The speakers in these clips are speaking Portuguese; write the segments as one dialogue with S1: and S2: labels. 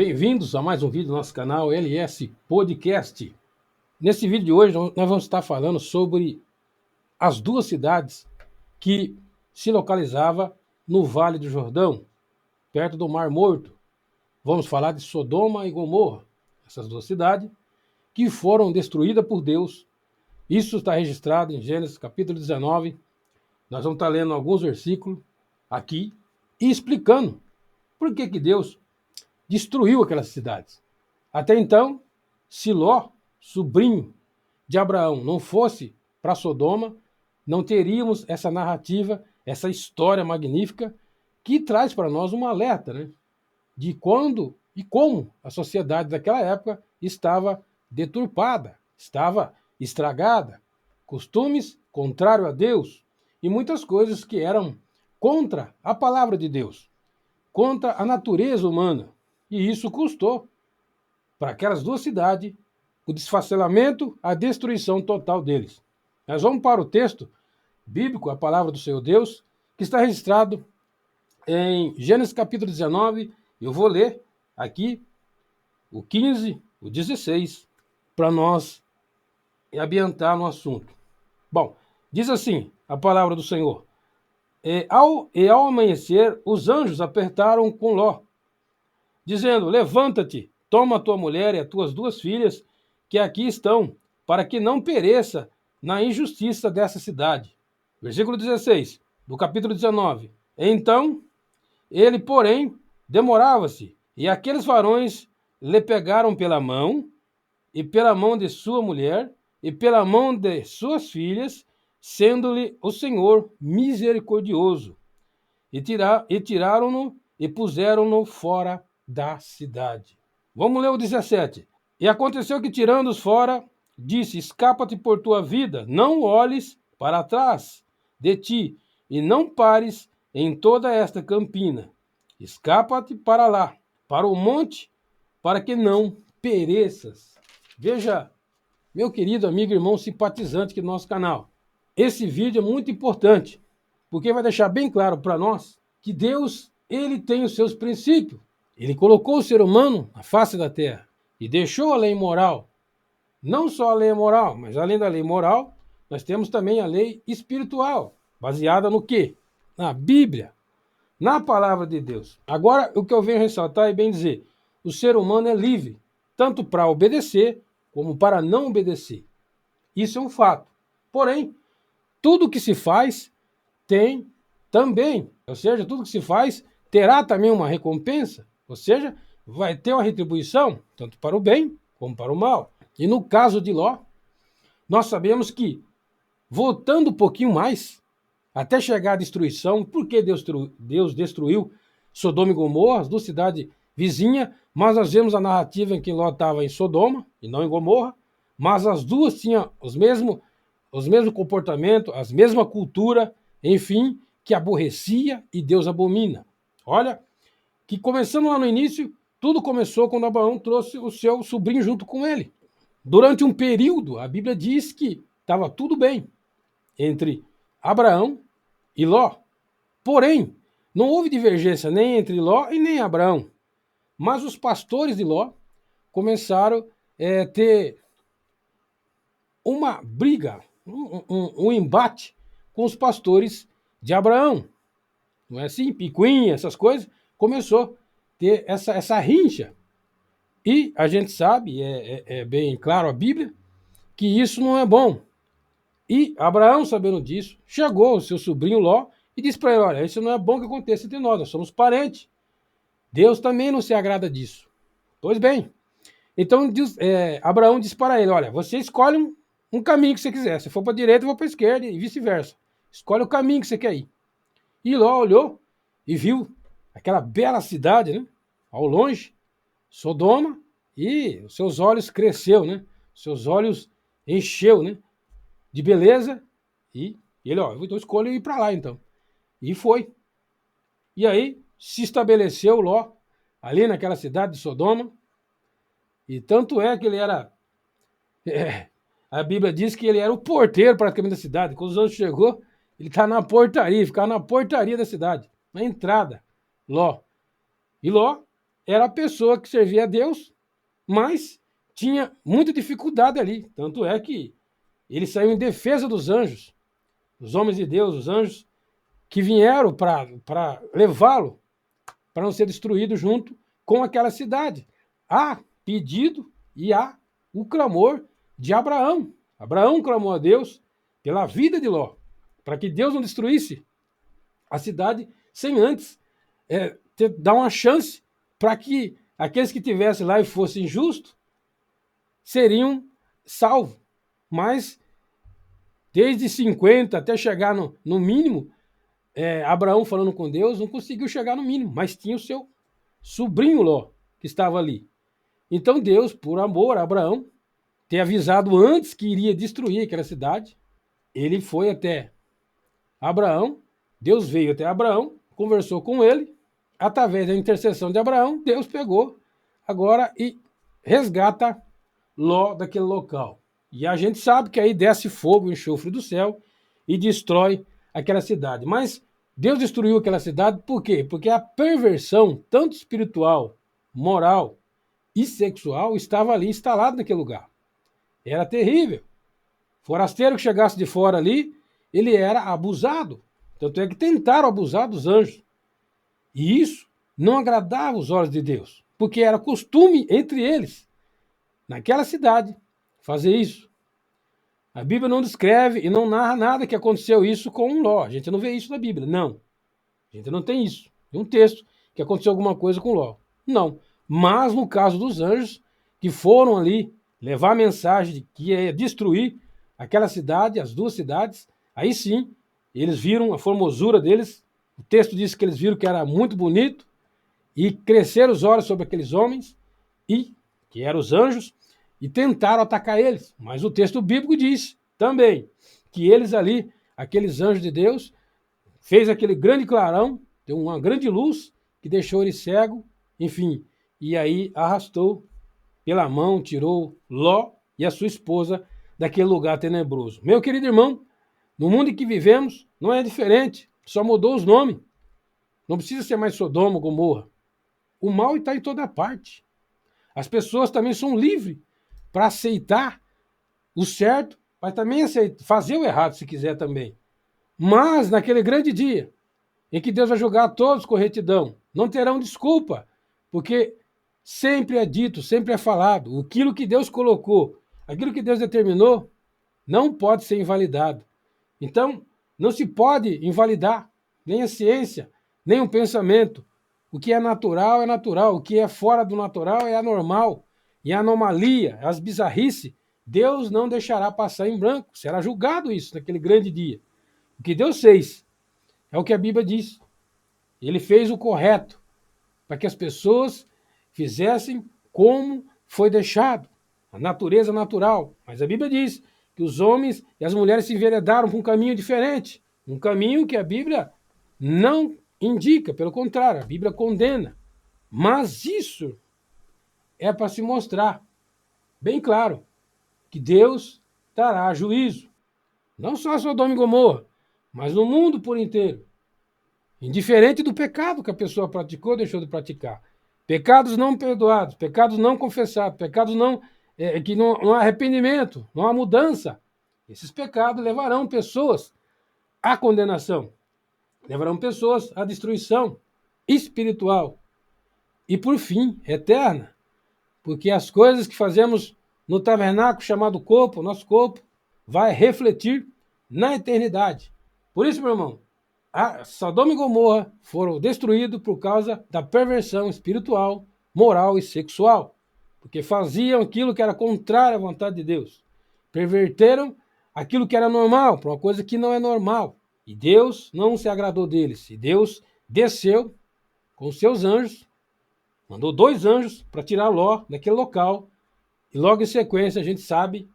S1: Bem-vindos a mais um vídeo do nosso canal LS Podcast. Nesse vídeo de hoje nós vamos estar falando sobre as duas cidades que se localizavam no Vale do Jordão, perto do Mar Morto. Vamos falar de Sodoma e Gomorra, essas duas cidades que foram destruídas por Deus. Isso está registrado em Gênesis capítulo 19. Nós vamos estar lendo alguns versículos aqui e explicando por que Deus destruiu aquelas cidades. Até então, se Ló, sobrinho de Abraão, não fosse para Sodoma, não teríamos essa narrativa, essa história magnífica que traz para nós um alerta, né, de quando e como a sociedade daquela época estava deturpada, estava estragada, costumes contrários a Deus e muitas coisas que eram contra a palavra de Deus, contra a natureza humana. E isso custou para aquelas duas cidades o desfacelamento, a destruição total deles. Nós vamos para o texto bíblico, a palavra do Senhor Deus, que está registrado em Gênesis capítulo 19. Eu vou ler aqui o 15, o 16, para nós ambientar no assunto. Bom, diz assim a palavra do Senhor. Ao amanhecer, os anjos apertaram com Ló, dizendo: levanta-te, toma a tua mulher e as tuas duas filhas, que aqui estão, para que não pereça na injustiça dessa cidade. Versículo 16, do capítulo 19. Então, ele, porém, demorava-se, e aqueles varões lhe pegaram pela mão, e pela mão de sua mulher, e pela mão de suas filhas, sendo-lhe o Senhor misericordioso. E tiraram-no e puseram-no fora da cidade. Vamos ler o 17. E aconteceu que, tirando-os fora, disse: escapa-te por tua vida, não olhes para trás de ti, e não pares em toda esta campina. Escapa-te para lá, para o monte, para que não pereças. Veja, meu querido amigo e irmão simpatizante aqui do nosso canal, esse vídeo é muito importante, porque vai deixar bem claro para nós que Deus, ele tem os seus princípios. Ele colocou o ser humano na face da terra e deixou a lei moral. Não só a lei moral, mas além da lei moral, nós temos também a lei espiritual, baseada no quê? Na Bíblia, na palavra de Deus. Agora, o que eu venho ressaltar é bem dizer, o ser humano é livre, tanto para obedecer como para não obedecer. Isso é um fato. Porém, tudo que se faz tem também, ou seja, tudo que se faz terá também uma recompensa, ou seja, vai ter uma retribuição, tanto para o bem como para o mal. E no caso de Ló, nós sabemos que, voltando um pouquinho mais, até chegar à destruição, por que Deus destruiu Sodoma e Gomorra, as duas cidades vizinhas, mas nós vemos a narrativa em que Ló estava em Sodoma e não em Gomorra, mas as duas tinham os mesmos comportamentos, as mesmas culturas, enfim, que aborrecia e Deus abomina. Olha, que começando lá no início, tudo começou quando Abraão trouxe o seu sobrinho junto com ele. Durante um período, a Bíblia diz que estava tudo bem entre Abraão e Ló. Porém, não houve divergência nem entre Ló e nem Abraão. Mas os pastores de Ló começaram a ter uma briga, um embate com os pastores de Abraão. Não é assim? Picuinha, essas coisas. Começou a ter essa rincha. E a gente sabe, é bem claro a Bíblia, que isso não é bom. E Abraão, sabendo disso, chegou ao seu sobrinho Ló e disse para ele: olha, isso não é bom que aconteça entre nós somos parentes. Deus também não se agrada disso. Pois bem, então Abraão disse para ele: olha, você escolhe um caminho que você quiser. Se for para a direita, eu vou para a esquerda e vice-versa. Escolhe o caminho que você quer ir. E Ló olhou e viu aquela bela cidade, né, ao longe, Sodoma, e os seus olhos cresceu, né? Seus olhos encheu, né, de beleza, e ele, então escolho ir para lá então. E foi. E aí se estabeleceu Ló ali naquela cidade de Sodoma, e tanto é que ele era, a Bíblia diz que ele era o porteiro praticamente da cidade. Quando os anjos chegou, ele está na portaria, ficava na portaria da cidade, na entrada, Ló. E Ló era a pessoa que servia a Deus, mas tinha muita dificuldade ali. Tanto é que ele saiu em defesa dos anjos, os homens de Deus, os anjos que vieram para levá-lo, para não ser destruído junto com aquela cidade. Há pedido e há o clamor de Abraão. Abraão clamou a Deus pela vida de Ló, para que Deus não destruísse a cidade sem antes dar uma chance para que aqueles que estivessem lá e fossem justos seriam salvos. Mas desde 50 até chegar no mínimo, Abraão falando com Deus não conseguiu chegar no mínimo, mas tinha o seu sobrinho Ló que estava ali. Então Deus, por amor a Abraão, ter avisado antes que iria destruir aquela cidade, ele foi até Abraão, Deus veio até Abraão, conversou com ele, através da intercessão de Abraão, Deus pegou agora e resgata Ló daquele local. E a gente sabe que aí desce fogo, enxofre do céu e destrói aquela cidade. Mas Deus destruiu aquela cidade por quê? Porque a perversão, tanto espiritual, moral e sexual, estava ali instalada naquele lugar. Era terrível. Forasteiro que chegasse de fora ali, ele era abusado. Tanto é que tentaram abusar dos anjos. E isso não agradava os olhos de Deus, porque era costume entre eles, naquela cidade, fazer isso. A Bíblia não descreve e não narra nada que aconteceu isso com Ló. A gente não vê isso na Bíblia, não. A gente não tem isso. Tem um texto que aconteceu alguma coisa com Ló. Não. Mas no caso dos anjos, que foram ali levar a mensagem de que ia destruir aquela cidade, as duas cidades, aí sim, eles viram a formosura deles. O texto diz que eles viram que era muito bonito e cresceram os olhos sobre aqueles homens, e que eram os anjos, e tentaram atacar eles. Mas o texto bíblico diz também que eles ali, aqueles anjos de Deus, fez aquele grande clarão, deu uma grande luz que deixou ele cego, enfim, e aí arrastou pela mão, tirou Ló e a sua esposa daquele lugar tenebroso. Meu querido irmão, no mundo em que vivemos não é diferente, só mudou os nomes. Não precisa ser mais Sodoma ou Gomorra. O mal está em toda parte. As pessoas também são livres para aceitar o certo, mas também fazer o errado se quiser também. Mas naquele grande dia, em que Deus vai julgar todos com retidão, não terão desculpa, porque sempre é dito, sempre é falado, aquilo que Deus colocou, aquilo que Deus determinou, não pode ser invalidado. Então, não se pode invalidar nem a ciência, nem o pensamento. O que é natural, o que é fora do natural é anormal. E a anomalia, as bizarrices, Deus não deixará passar em branco. Será julgado isso naquele grande dia. O que Deus fez é o que a Bíblia diz. Ele fez o correto para que as pessoas fizessem como foi deixado. A natureza natural. Mas a Bíblia diz que os homens e as mulheres se enveredaram por um caminho diferente. Um caminho que a Bíblia não indica, pelo contrário, a Bíblia condena. Mas isso é para se mostrar bem claro que Deus dará juízo. Não só a Sodoma e Gomorra, mas no mundo por inteiro. Indiferente do pecado que a pessoa praticou ou deixou de praticar. Pecados não perdoados, pecados não confessados, pecados que não há arrependimento, não há mudança. Esses pecados levarão pessoas à condenação, levarão pessoas à destruição espiritual e, por fim, eterna. Porque as coisas que fazemos no tabernáculo chamado corpo, nosso corpo, vai refletir na eternidade. Por isso, meu irmão, a Sodoma e Gomorra foram destruídos por causa da perversão espiritual, moral e sexual, porque faziam aquilo que era contrário à vontade de Deus. Perverteram aquilo que era normal para uma coisa que não é normal. E Deus não se agradou deles. E Deus desceu com seus anjos, mandou 2 anjos para tirar Ló daquele local. E logo em sequência a gente sabe,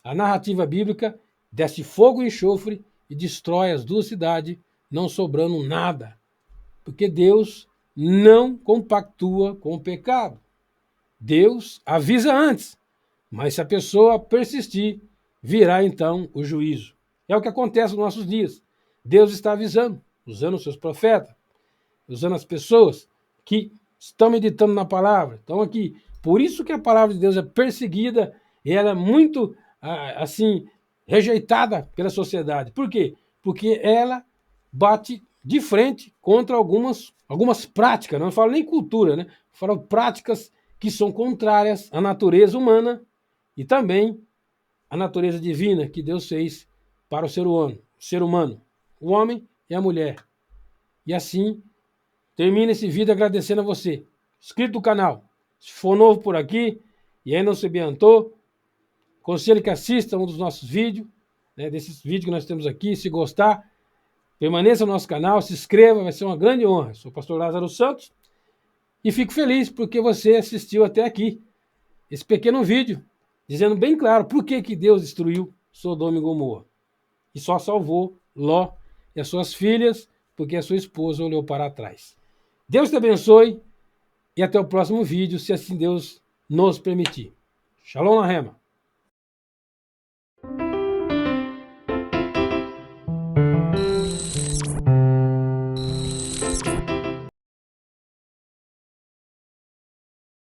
S1: a narrativa bíblica desce fogo e enxofre e destrói as 2 cidades, não sobrando nada. Porque Deus não compactua com o pecado. Deus avisa antes, mas se a pessoa persistir, virá então o juízo. É o que acontece nos nossos dias. Deus está avisando, usando os seus profetas, usando as pessoas que estão meditando na palavra, estão aqui. Por isso que a palavra de Deus é perseguida e ela é muito, assim, rejeitada pela sociedade. Por quê? Porque ela bate de frente contra algumas práticas, não falo nem cultura, né? Falo práticas que são contrárias à natureza humana e também à natureza divina que Deus fez para o ser humano, o homem e a mulher. E assim, termino esse vídeo agradecendo a você, inscrito no canal. Se for novo por aqui e ainda não se ambientou, aconselho que assista um dos nossos vídeos, né, desses vídeos que nós temos aqui. Se gostar, permaneça no nosso canal, se inscreva, vai ser uma grande honra. Sou o pastor Lázaro Santos e fico feliz porque você assistiu até aqui esse pequeno vídeo, dizendo bem claro por que Deus destruiu Sodoma e Gomorra e só salvou Ló e as suas filhas porque a sua esposa olhou para trás. Deus te abençoe e até o próximo vídeo, se assim Deus nos permitir. Shalom Lahema.